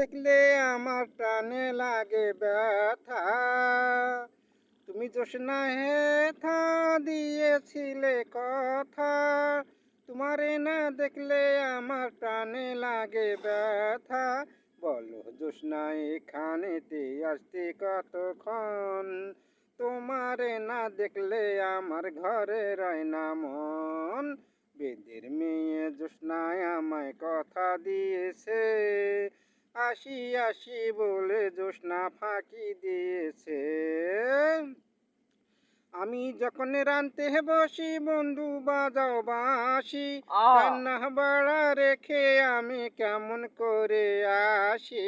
দেখলে আমার টানে লাগে ব্যথা। তুমি জোছনা হেথা দিয়েছিলে কথা। তোমারে না দেখলে আমার টানে লাগে ব্যথা। বলো জোছনা এখানেতে আসতে কতক্ষণ। তোমারে না দেখলে আমার ঘরে রয় না মন। বেদের মেয়ে জোছনায় আমায় কথা দিয়েছে, আসি আসি বলে জোছনা ফাঁকি দিয়েছে। আমি যখন রানতে বসি বন্ধু বাজাও বাঁশি, রান্না বাড়া রেখে আমি কেমন করে আসি।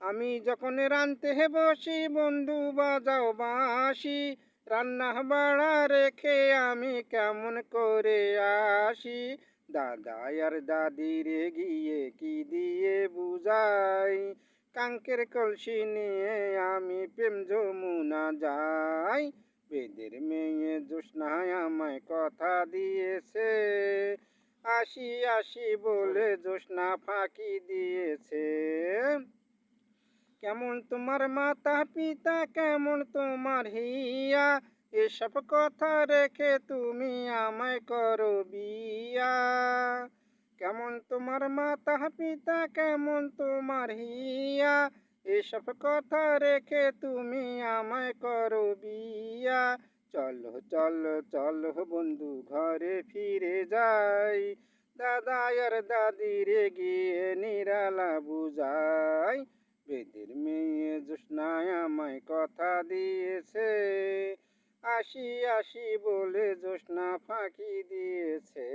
আমি যখন রানতে বসি বন্ধু বাজাও বাঁশি, রান্না বাড়া রেখে আমি কেমন করে আসি। দাদা আর দাদিরে গিয়ে কি দিয়ে বুঝাই, কাঙ্কের কলসি নিয়ে আমি প্রেম যমুনা যাই। বেদের মেয়ে জোছনায় আমায় কথা দিয়েছে, আসি আসি বলে জোছনা ফাঁকি দিয়েছে। কেমন তোমার মাতা পিতা, কেমন তোমার হিয়া, এসব কথা রেখে তুমি আমায় করো বিয়া। কেমন তোমার মাতা পিতা, কেমন তোমার হিয়া, এসব কথা রেখে তুমি আমায় করো বিয়া। চলো চলো চলো বন্ধু ঘরে ফিরে যাই, দাদা আর দাদিরে গিয়ে নিরালা বুঝাই। বেদের মেয়ে জোছনায় আমায় কথা দিয়েছে, আসি আসি বলে জোছনা ফাঁকি দিয়েছে।